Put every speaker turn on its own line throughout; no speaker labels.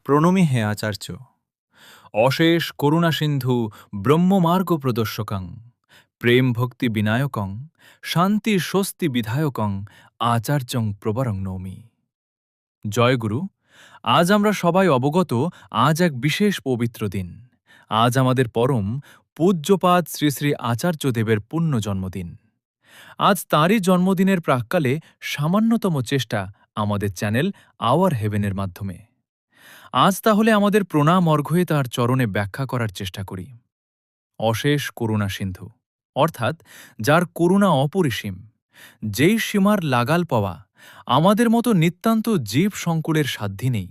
প্রণমী হে আচার্য। অশেষ করুণা সিন্ধু ব্রহ্মমার্গ প্রদর্শকং প্রেম ভক্তি বিনায়কং শান্তি স্বস্তি বিধায়কং আচার্যং প্রবরং নৌমি। জয় গুরু। আজ আমরা সবাই অবগত, আজ এক বিশেষ পবিত্র দিন। আজ আমাদের পরম পূজ্যপাদ শ্রী শ্রী আচার্যদেবের পুণ্য জন্মদিন। আজ তাঁরই জন্মদিনের প্রাক্কালে সামান্যতম চেষ্টা আমাদের চ্যানেল আওয়ার হেভেনের মাধ্যমে। আজ তাহলে আমাদের প্রণাম অর্ঘ্যে তাঁর চরণে ব্যাখ্যা করার চেষ্টা করি। অশেষ করুণা সিন্ধু অর্থাৎ যার করুণা অপরিসীম, যেই সীমার লাগাল পাওয়া আমাদের মতো নিতান্ত জীব সংকুলের সাধ্যি নেই।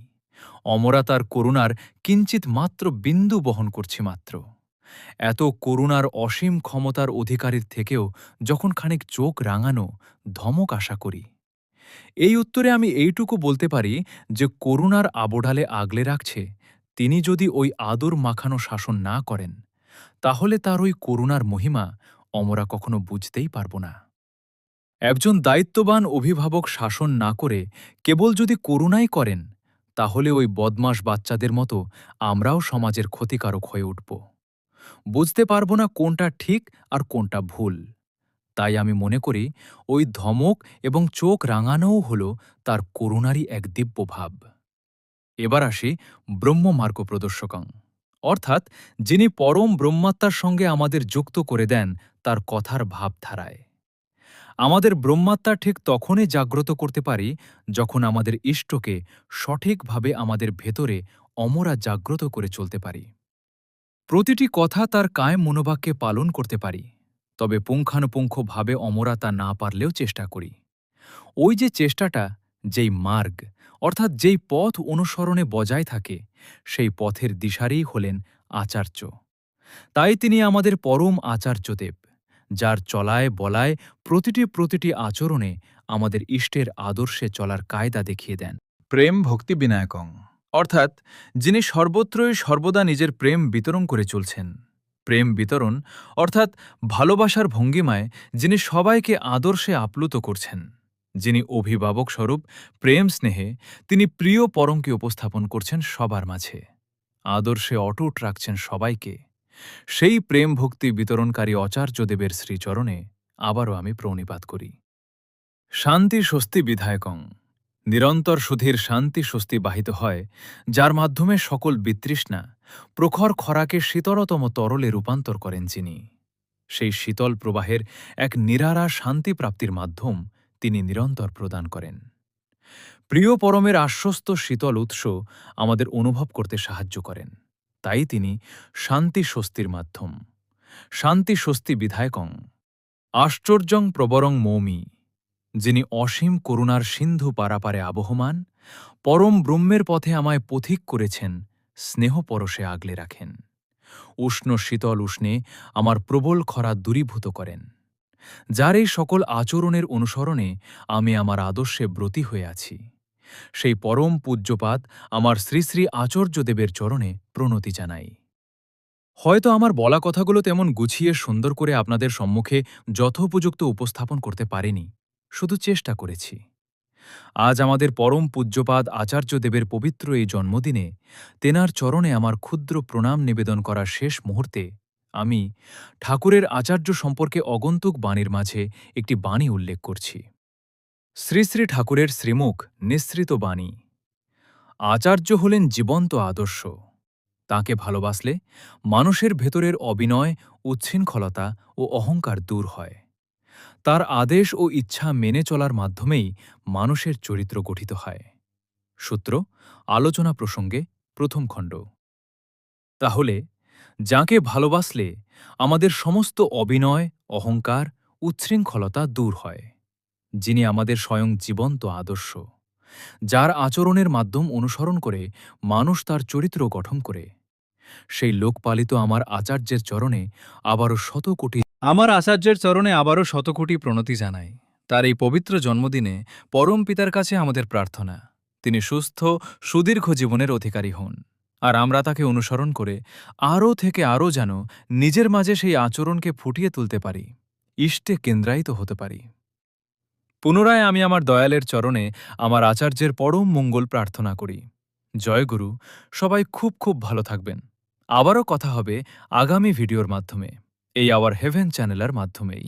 অমরা তার করুণার কিঞ্চিত মাত্র বিন্দু বহন করছি মাত্র। এত করুণার অসীম ক্ষমতার অধিকারীর থেকেও যখন খানিক চোখ রাঙানো, ধমক আশা করি। এই উত্তরে আমি এইটুকু বলতে পারি যে করুণার আবডালে আগলে রাখছে তিনি যদি ওই আদর মাখানো শাসন না করেন, তাহলে তার ওই করুণার মহিমা অমরা কখনো বুঝতেই পারব না। একজন দায়িত্ববান অভিভাবক শাসন না করে কেবল যদি করুণাই করেন, তাহলে ওই বদমাশ বাচ্চাদের মতো আমরাও সমাজের ক্ষতিকারক হয়ে উঠব। বুঝতে পারব না কোনটা ঠিক আর কোনটা ভুল। তাই আমি মনে করি ওই ধমক এবং চোখ রাঙানোও হল তার করুণারই এক দিব্য ভাব। এবার আসি ব্রহ্মমার্গ প্রদর্শকং, অর্থাৎ যিনি পরম ব্রহ্মাত্মার সঙ্গে আমাদের যুক্ত করে দেন তার কথার ভাবধারায়। আমাদের ব্রহ্মাত্মা ঠিক তখনই জাগ্রত করতে পারি যখন আমাদের ইষ্টকে সঠিকভাবে আমাদের ভেতরে অমরা জাগ্রত করে চলতে পারি। প্রতিটি কথা তার কায়েম মনোবাক্যে পালন করতে পারি, তবে পুঙ্খানুপুঙ্খভাবে অমরা তা না পারলেও চেষ্টা করি। ওই যে চেষ্টাটা, যেই মার্গ অর্থাৎ যেই পথ অনুসরণে বজায় থাকে, সেই পথের দিশারেই হলেন আচার্য। তাই তিনি আমাদের পরম আচার্যদেব, যার চলায় বলায় প্রতিটি আচরণে আমাদের ইষ্টের আদর্শে চলার কায়দা দেখিয়ে দেন। প্রেম ভক্তি বিনায়কং, অর্থাৎ যিনি সর্বত্রই সর্বদা নিজের প্রেম বিতরণ করে চলছেন। প্রেম বিতরণ অর্থাৎ ভালোবাসার ভঙ্গিমায় যিনি সবাইকে আদর্শে আপ্লুত করছেন। যিনি অভিভাবক স্বরূপ প্রেম স্নেহে তিনি প্রিয় পরমকে উপস্থাপন করছেন সবার মাঝে, আদর্শে অটুট রাখছেন সবাইকে। সেই প্রেম ভক্তি বিতরণকারী আচার্যদেবের শ্রীচরণে আবারও আমি প্রণিপাত করি। শান্তি স্বস্তি বিধায়কং, নিরন্তর সুধীর শান্তি স্বস্তি বাহিত হয়, যার মাধ্যমে সকল বিতৃষ্ণা প্রখর খরাকে শীতলতম তরলে রূপান্তর করেন যিনি। সেই শীতল প্রবাহের এক নিরারা শান্তি প্রাপ্তির মাধ্যম তিনি নিরন্তর প্রদান করেন। প্রিয় পরমের আশ্বস্ত শীতল উৎস আমাদের অনুভব করতে সাহায্য করেন। তাই তিনি শান্তি স্বস্তির মাধ্যম। শান্তি স্বস্তি বিধায়কং আশ্চর্যং প্রবরং মৌমি, যিনি অসীম করুণার সিন্ধু পারাপারে আবহমান, পরম ব্রহ্মের পথে আমায় পথিক করেছেন, স্নেহ পরশে আগলে রাখেন। উষ্ণ শীতল উষ্ণে আমার প্রবল খরা দূরীভূত করেন। যার এই সকল আচরণের অনুসরণে আমি আমার আদর্শে ব্রতী হয়ে আছি, সেই পরম পূজ্যপাদ আমার শ্রী শ্রী আচার্যদেবের চরণে প্রণতি জানাই। হয়তো আমার বলা কথাগুলো তেমন গুছিয়ে সুন্দর করে আপনাদের সম্মুখে যথোপযুক্ত উপস্থাপন করতে পারিনি, শুধু চেষ্টা করেছি। আজ আমাদের পরম পূজ্যপাদ আচার্যদেবের পবিত্র এই জন্মদিনে তেনার চরণে আমার ক্ষুদ্র প্রণাম নিবেদন করার শেষ মুহূর্তে আমি ঠাকুরের আচার্য সম্পর্কে অগন্তুক বাণীর মাঝে একটি বাণী উল্লেখ করছি। শ্রী শ্রী ঠাকুরের শ্রীমুখ নিঃসৃত বাণী। আচার্য হলেন জীবন্ত আদর্শ। তাঁকে ভালোবাসলে মানুষের ভেতরের অবিনয়, উচ্ছৃঙ্খলতা ও অহংকার দূর হয়। তার আদেশ ও ইচ্ছা মেনে চলার মাধ্যমেই মানুষের চরিত্র গঠিত হয়। সূত্র আলোচনা প্রসঙ্গে প্রথম খণ্ড। তাহলে যাকে ভালোবাসলে আমাদের সমস্ত অবিনয়, অহংকার, উচ্ছৃঙ্খলতা দূর হয়, যিনি আমাদের স্বয়ং জীবন্ত আদর্শ, যার আচরণের মাধ্যম অনুসরণ করে মানুষ তার চরিত্র গঠন করে, সেই লোকপালিত আমার আচার্যের চরণে আবারও শতকোটি প্রণতি জানাই। তার এই পবিত্র জন্মদিনে পরম পিতার কাছে আমাদের প্রার্থনা, তিনি সুস্থ সুদীর্ঘ জীবনের অধিকারী হন, আর আমরা তাকে অনুসরণ করে আরও থেকে আরও যেন নিজের মাঝে সেই আচরণকে ফুটিয়ে তুলতে পারি, ইষ্টে কেন্দ্রায়িত হতে পারি। পুনরায় আমি আমার দয়ালের চরণে আমার আচার্যের পরম মঙ্গল প্রার্থনা করি। জয় গুরু। সবাই খুব খুব ভালো থাকবেন। আবারও কথা হবে আগামী ভিডিওর মাধ্যমে এই আওয়ার হেভেন চ্যানেলের মাধ্যমেই।